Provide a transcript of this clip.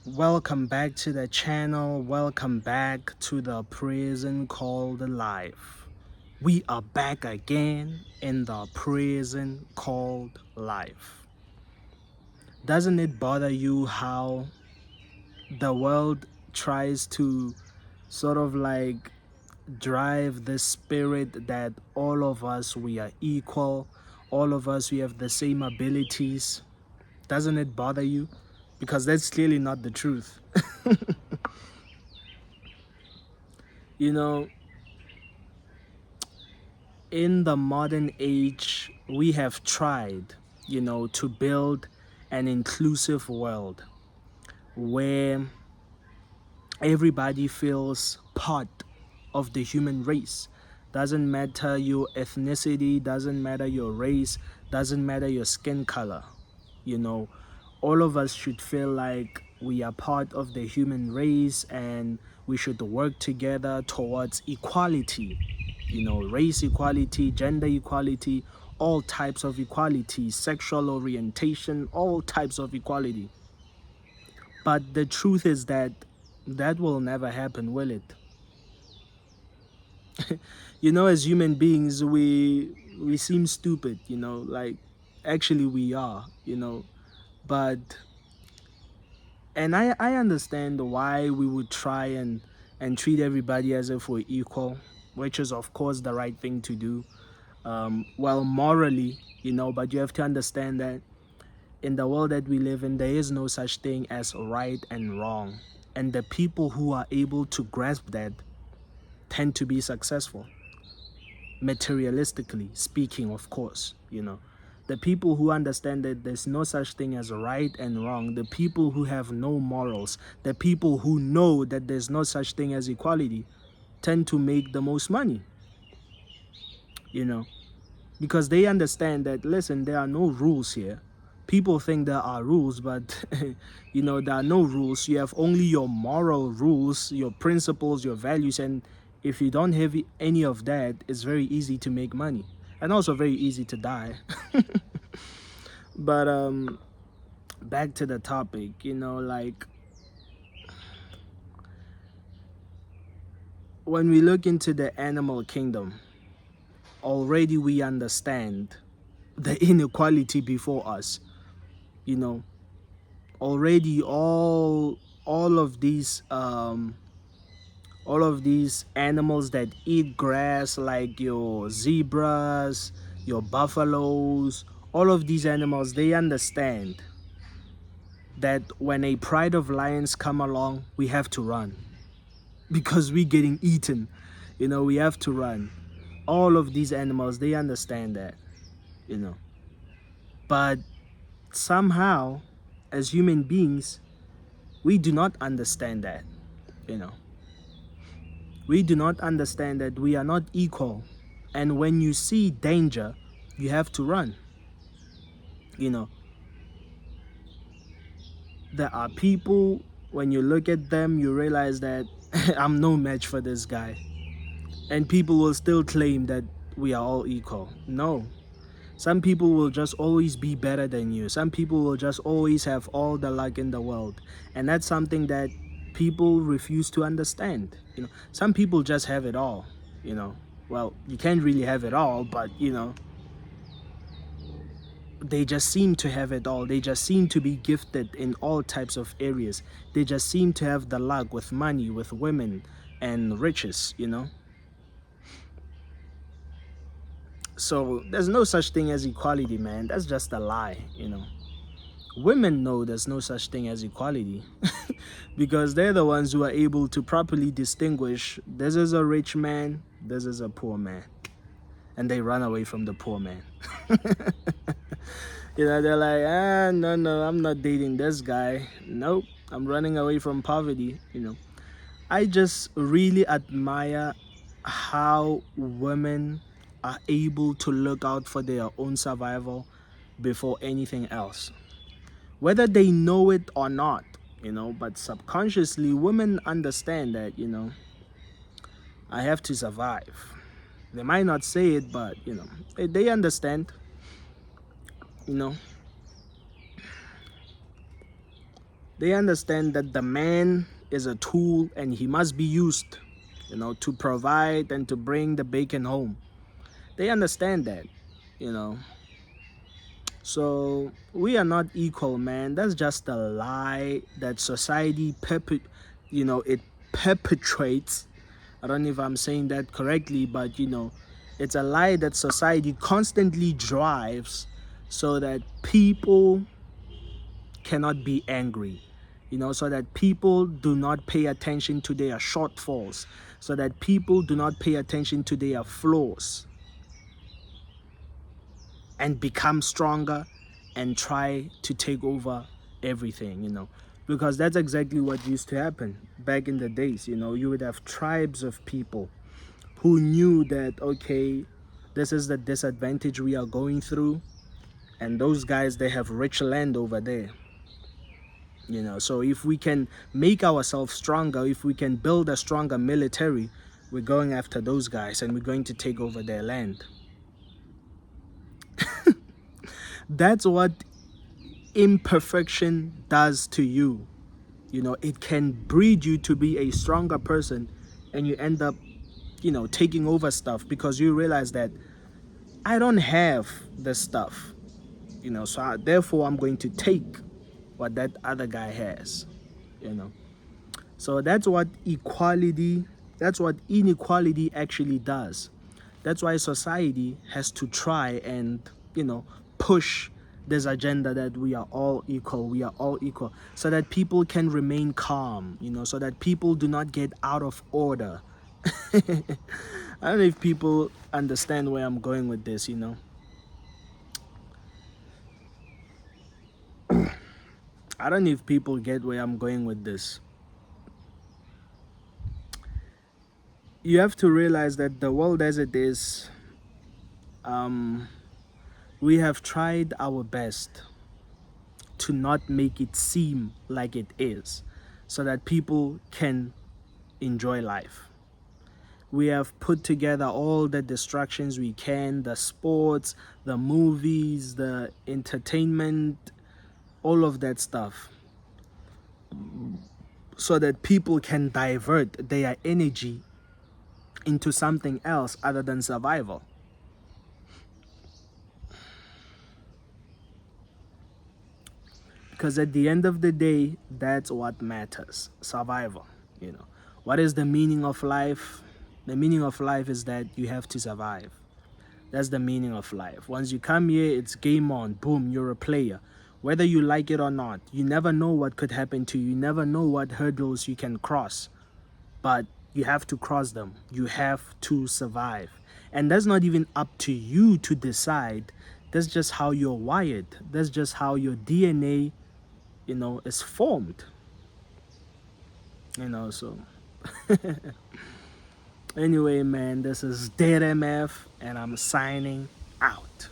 Welcome back to the channel. Welcome back to the prison called life. We are back again in the prison called life. Doesn't it bother you how the world tries to sort of like drive the spirit that all of us, we are equal, all of us, we have the same abilities? Doesn't it bother you? Because that's clearly not the truth. You know, in the modern age, we have tried, to build an inclusive world where everybody feels part of the human race. Doesn't matter your ethnicity, doesn't matter your race, doesn't matter your skin color. You know, all of us should feel like we are part of the human race and we should work together towards equality. Race equality, gender equality, all types of equality, sexual orientation, all types of equality. But the truth is that that will never happen, will it? As human beings, we seem stupid, like actually we are, but and I understand why we would try and treat everybody as if we're equal, which is of course the right thing to do. Well, morally, but you have to understand that in the world that we live in, there is no such thing as right and wrong. And the people who are able to grasp that tend to be successful, materialistically speaking, of course. The people who understand that there's no such thing as right and wrong, the people who have no morals, the people who know that there's no such thing as equality, tend to make the most money, because they understand that, listen, there are no rules here. People think there are rules, but there are no rules. You have only your moral rules, your principles, your values, and if you don't have any of that, it's very easy to make money and also very easy to die. But back to the topic, like when we look into the animal kingdom, already we understand the inequality before us. Already all of these animals that eat grass, like your zebras, your buffaloes, all of these animals, they understand that when a pride of lions come along, we have to run because we're getting eaten. We have to run. All of these animals, they understand that. But somehow, as human beings, we do not understand that. We do not understand that we are not equal. And when you see danger, you have to run. There are people, when you look at them, you realize that I'm no match for this guy. And people will still claim that we are all equal. No. Some people will just always be better than you. Some people will just always have all the luck in the world. And that's something that people refuse to understand. Some people just have it all. Well, you can't really have it all, but they just seem to have it all. They just seem to be gifted in all types of areas. They just seem to have the luck with money, with women and riches. So there's no such thing as equality, man. That's just a lie. Women know there's no such thing as equality because they're the ones who are able to properly distinguish this is a rich man, this is a poor man, and they run away from the poor man. They're like, no, I'm not dating this guy. Nope, I'm running away from poverty. I just really admire how women are able to look out for their own survival before anything else, whether they know it or not, but subconsciously women understand that, I have to survive. They might not say it, but they understand. you know They understand that the man is a tool and he must be used, to provide and to bring the bacon home. They understand that, you know. So we are not equal, man. That's just a lie that society it perpetrates. I don't know if I'm saying that correctly, but it's a lie that society constantly drives so that people cannot be angry, so that people do not pay attention to their shortfalls, so that people do not pay attention to their flaws and become stronger and try to take over everything, because that's exactly what used to happen back in the days. You would have tribes of people who knew that, okay, this is the disadvantage we are going through, and those guys, they have rich land over there. So if we can make ourselves stronger, if we can build a stronger military, we're going after those guys and we're going to take over their land. That's what imperfection does to you. It can breed you to be a stronger person, and you end up, taking over stuff because you realize that I don't have the stuff, so therefore I'm going to take what that other guy has, So that's what inequality actually does. That's why society has to try and, push this agenda that we are all equal, so that people can remain calm, so that people do not get out of order. I don't know if people understand where I'm going with this, I don't know if people get where I'm going with this. You have to realize that the world as it is, we have tried our best to not make it seem like it is, so that people can enjoy life. We have put together all the distractions we can, the sports, the movies, the entertainment, all of that stuff, so that people can divert their energy into something else other than survival. Because at the end of the day, that's what matters, survival. What is the meaning of life? The meaning of life is that you have to survive. That's the meaning of life. Once you come here, it's game on. Boom, you're a player. Whether you like it or not, you never know what could happen to you. You never know what hurdles you can cross. But you have to cross them. You have to survive. And that's not even up to you to decide. That's just how you're wired. That's just how your DNA, is formed. So anyway, man, this is DeadMf and I'm signing out.